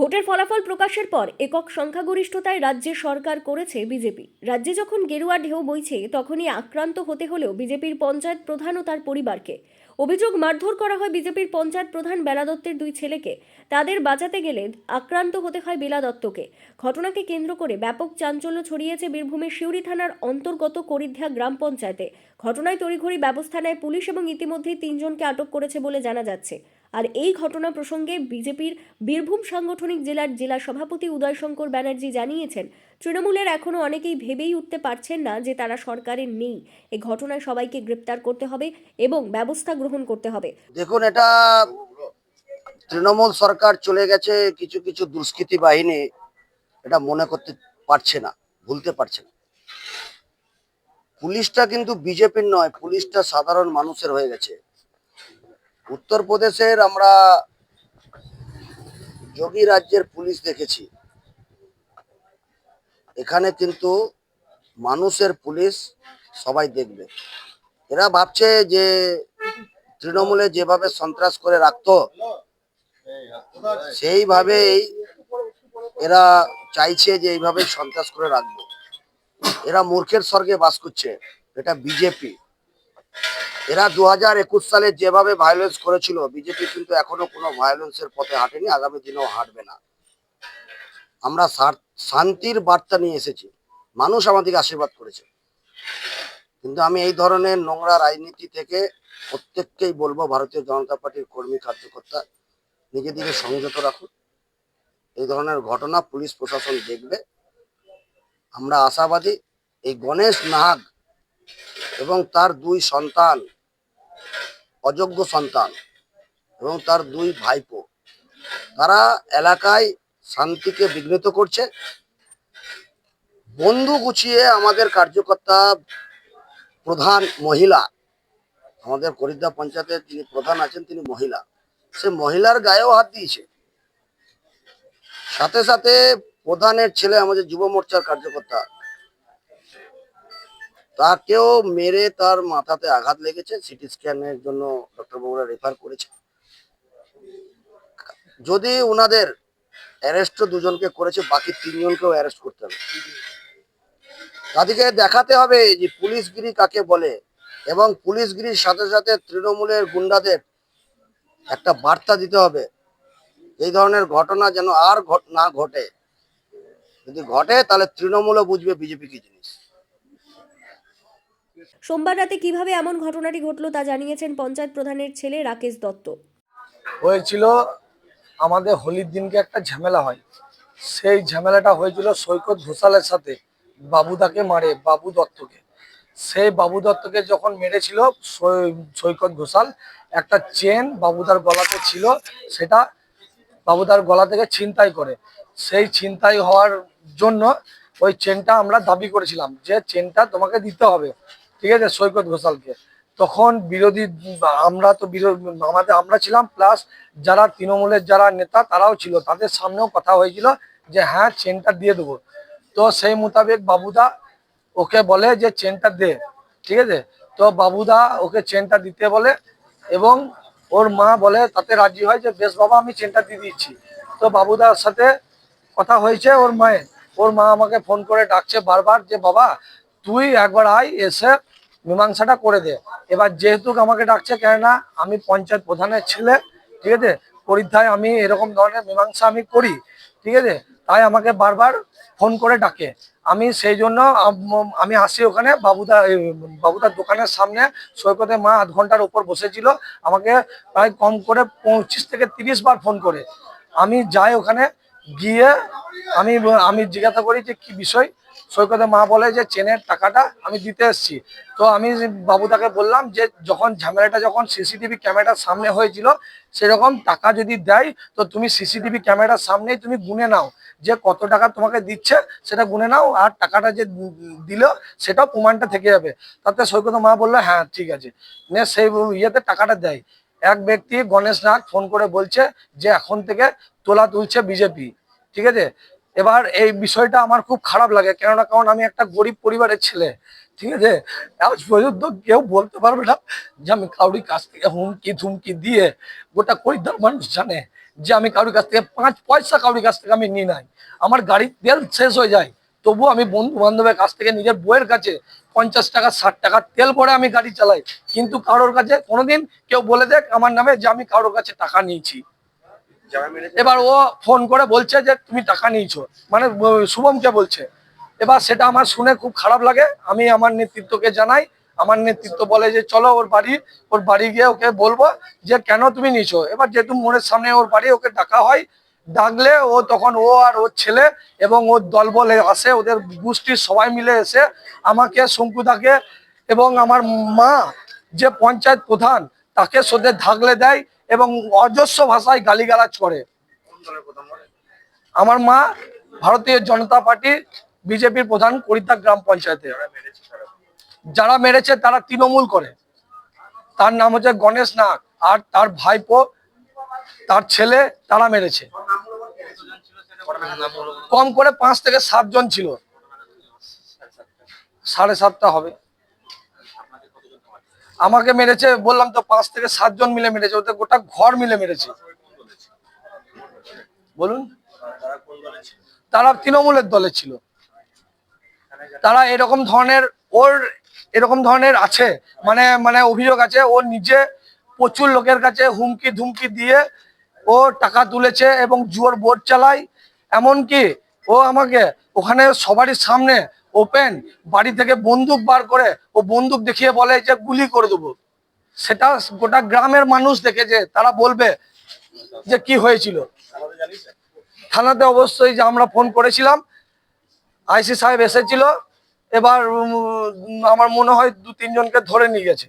ভোটের ফলাফল প্রকাশের পর একক সংখ্যাগরিষ্ঠতায় রাজ্যে সরকার করেছে বিজেপি। রাজ্যে যখন গেরুয়া ঢেউ বইছে তখনই আক্রান্ত হতে হলেও বিজেপির পঞ্চায়েত প্রধান ও তার পরিবারকে। অভিযোগ, মারধর করা হয় বিজেপির পঞ্চায়েত প্রধান বেলা দত্তের দুই ছেলেকে। তাদের বাঁচাতে গেলে আক্রান্ত হতে হয় বেলা দত্তকে। ঘটনাকে কেন্দ্র করে ব্যাপক চাঞ্চল্য ছড়িয়েছে বীরভূমের সিউড়ি থানার অন্তর্গত করিধ্যা গ্রাম পঞ্চায়েতে। ঘটনায় তড়িঘড়ি ব্যবস্থা নেয় পুলিশ এবং ইতিমধ্যেই 3 জনকে আটক করেছে বলে জানা যাচ্ছে। আর এই ঘটনা প্রসঙ্গে বিজেপির বীরভূম সাংগঠনিক জেলার জেলা সভাপতি উদয়শঙ্কর ব্যানার্জি জানিয়েছেন, তৃণমূলের এখনো অনেকেই ভেবেই উঠতে পারছেন না যে তারা সরকারের নেই। এই ঘটনায় সবাইকে গ্রেপ্তার করতে হবে এবং ব্যবস্থা গ্রহণ করতে হবে। দেখুন, এটা তৃণমূল সরকার চলে গেছে, কিছু কিছু দুষ্কৃতী বাহিনী এটা মনে করতে পারছে না, ভুলতে পারছে না। পুলিশটা কিন্তু বিজেপির নয়, পুলিশটা সাধারণ মানুষের হয়ে গেছে। উত্তরপ্রদেশের আমরা যোগী রাজ্যের পুলিশ দেখেছি, এখানে কিন্তু মানুষের পুলিশ সবাই দেখবে। এরা ভাবছে যে তৃণমূলে যেভাবে সন্ত্রাস করে রাখতো সেইভাবেই এরা চাইছে যে এইভাবে সন্ত্রাস করে রাখবো। এরা মূর্খের স্বর্গে বাস করছে। এটা বিজেপি। এরা 2021 সালে যেভাবে ভায়োলেন্স করেছিল, বিজেপি কিন্তু এখনো কোনো ভায়োলেন্সের পথে হাঁটেনি, আগামী দিনেও হাঁটবে না। আমরা শান্তির বার্তা নিয়ে এসেছি, মানুষ আমাদেরকে আশীর্বাদ করেছে। কিন্তু আমি এই ধরনের নোংরা রাজনীতি থেকে প্রত্যেককেই বলবো, ভারতীয় জনতা পার্টির কর্মী কার্যকর্তা নিজেদেরকে সংযত রাখুন। এই ধরনের ঘটনা পুলিশ প্রশাসন দেখবে। আমরা আশাবাদী এই গণেশ নাগ এবং তার দুই সন্তান, অযোগ্য সন্তান এবং তার দুই ভাইপো, তারা এলাকায় শান্তিকে বিঘ্নিত করছে। বন্দুক গুছিয়ে আমাদের কার্যকর্তা প্রধান মহিলা, আমাদের করিদ্ধা পঞ্চায়েতের যিনি প্রধান আছেন তিনি মহিলা, সে মহিলার গায়েও হাত দিয়েছে। সাথে সাথে প্রধানের ছেলে, আমাদের যুব মোর্চার কার্যকর্তা, তাকেও মেরে তার মাথাতে আঘাত লেগেছে। সিটি স্ক্যানের জন্য ডক্টর বাবুরা রেফার করেছে। যদি ওনাদের অ্যারেস্ট দুজনকে করেছে, বাকি 3 জনকেও অ্যারেস্ট করতে হবে। তাদেরকে দেখাতে হবে যে পুলিশগিরি কাকে বলে, এবং পুলিশগিরির সাথে সাথে তৃণমূলের গুন্ডাদের একটা বার্তা দিতে হবে, এই ধরনের ঘটনা যেন আর না ঘটে। যদি ঘটে তাহলে তৃণমূলও বুঝবে বিজেপি কি জিনিস। সোমবার রাতে কিভাবে এমন ঘটনাটি ঘটলো তা জানিয়েছেন পঞ্চায়েত প্রধানের ছেলে রাকেশ দত্ত। হয়েছিল আমাদের হোলির দিনকে একটা ঝামেলা হয়। সেই ঝামেলাটা হয়েছিল সৈকত ঘোষালের সাথে। বাবুদাকে মারে, বাবু দত্তকে। সেই বাবু দত্তকে যখন মেরেছিল সৈকত ঘোষাল, একটা চেন বাবুদার গলাতে ছিল, সেটা বাবুদার গলা থেকে ছিনতাই করে। সেই ছিনতাই হওয়ার জন্য ওই চেনটা আমরা দাবি করেছিলাম যে চেনটা তোমাকে দিতে হবে, ঠিক আছে, সৈকত ঘোষালকে। তখন বিরোধী, আমরা তো আমরা ছিলাম, প্লাস যারা তৃণমূলের যারা নেতা তারাও ছিল, তাদের সামনেও কথা হয়েছিল যে হ্যাঁ চেনটা দিয়ে দেবো। তো সেই মোতাবেক বাবুদা ওকে বলে যে চেনটা দে, ঠিক আছে। তো বাবুদা ওকে চেনটা দিতে বলে এবং ওর মা বলে, তাতে রাজি হয় যে বেশ বাবা আমি চেনটা দিয়ে দিচ্ছি। তো বাবুদার সাথে কথা হয়েছে ওর মা আমাকে ফোন করে ডাকছে বারবার যে বাবা তুই একবার আয়, এসে মীমাংসাটা করে দে। এবার যেহেতু আমাকে ডাকছে, কেননা আমি পঞ্চায়েত প্রধানের ছেলে, ঠিক আছে, পরীক্ষায় আমি এরকম ধরনের মীমাংসা আমি করি, ঠিক আছে, তাই আমাকে বারবার ফোন করে ডাকে। আমি সেই জন্য আমি আসি ওখানে। বাবুদার দোকানের সামনে সৈকতের মা আধ ঘন্টার উপর বসেছিল, আমাকে প্রায় কম করে 25 থেকে 30 বার ফোন করে। আমি যাই ওখানে, গিয়ে আমি আমি জিজ্ঞাসা করি যে কি বিষয়। সৈকতের মা বলে যে চেনের টাকাটা আমি দিতে এসেছি। তো আমি বাবুদাকে বললাম যে যখন ঝামেলাটা যখন সিসিটিভি ক্যামেরার সামনে হয়েছিল, সেরকম টাকা যদি দেয় তো তুমি সিসিটিভি ক্যামেরার সামনেই তুমি গুনে নাও যে কত টাকা তোমাকে দিচ্ছে, সেটা গুনে নাও, আর টাকাটা যে দিল সেটাও প্রমাণটা থেকে যাবে। তাতে সৈকতের মা বললো হ্যাঁ ঠিক আছে, সেই ইয়েতে টাকাটা দেয়। এক ব্যক্তি গণেশ নাগ ফোন করে বলছে যে এখন থেকে তোলা তুলছে বিজেপি, ঠিক আছে। এবার এই বিষয়টা আমার খুব খারাপ লাগে, কারণ আমি একটা গরিব পরিবারের ছেলে, ঠিক আছে। আজ পর্যন্ত কেউ বলতে পারবে না যে আমি কাউরির কাছ থেকে হুমকি ধুমকি দিয়ে, গোটা করিদ্দার মানুষ জানে যে আমি কারোর কাছ থেকে 5 পয়সা কারোর কাছ থেকে আমি নিই নাই। আমার গাড়ির তেল শেষ হয়ে যায়, তবু আমি বন্ধু বান্ধবের কাছ থেকে নিজের বইয়ের কাছে 50 টাকা 60 টাকা তেল ভরে আমি গাড়ি চালাই, কিন্তু কারোর কাছে কোনোদিন কেউ বলে দেখ আমার নামে যে আমি কারোর কাছে টাকা নিয়েছি। এবার ও ফোন করে বলছে যে তুমি টাকা নিয়েছো, মানে শুভমকে বলছে। এবার সেটা আমার শুনে খুব খারাপ লাগে, আমি আমার নেতৃত্বকে জানাই। আমার নেতৃত্ব বলে যে চলো ওর বাড়ি গিয়ে ওকে বলবো যে কেন তুমি নিয়েছো। এবার যেহেতু মোড়ের সামনে ওর বাড়ি, ওকে ডাকা হয়, ডাকলে ও তখন ও আর ওর ছেলে এবং ওর দলবল আসে, ওদের গোষ্ঠীর সবাই মিলে এসে আমাকে, শঙ্কুদাকে এবং আমার মা যে পঞ্চায়েত প্রধান তাকে সোদে ধাগলে দেয় এবং অজস্র ভাষায় গালিগালাজ করে। আমার মা ভারতীয় জনতা পার্টি বিজেপির প্রধান করিতা গ্রাম পঞ্চায়েতে। যারা মেরেছে তারা তৃণমূল করে, তার নাম হচ্ছে গণেশ নাগ আর তার ভাইপো, তার ছেলে, তারা মেরেছে। কম করে 5 থেকে 7 জন ছিল, 7.5টা হবে। আমাকে মেরেছে বললাম তো 5 থেকে 7 জন মিলে মেরেছে, ওদের গোটা ঘর মিলে মেরেছে। বলুন, তারা তৃণমূলের দলে ছিল। তারা এরকম ধরনের আছে, মানে অভিযোগ আছে, ও নিজে প্রচুর লোকের কাছে হুমকি ধুমকি দিয়ে ও টাকা তুলেছে এবং জুয়োর বোর্ড চালায়। এমনকি ও আমাকে ওখানে সবারই সামনে ওপেন বাড়ি থেকে বন্দুক বার করে ও বন্দুক দেখিয়ে বলে যে গুলি করে দেবো। সেটা গোটা গ্রামের মানুষ দেখেছে, তারা বলবে যে কি হয়েছিল। থানাতে অবশ্যই যে আমরা ফোন করেছিলাম, আইসি সাহেব এসেছিল। এবার আমার মনে হয় 2-3 জনকে ধরে নিয়ে গেছে।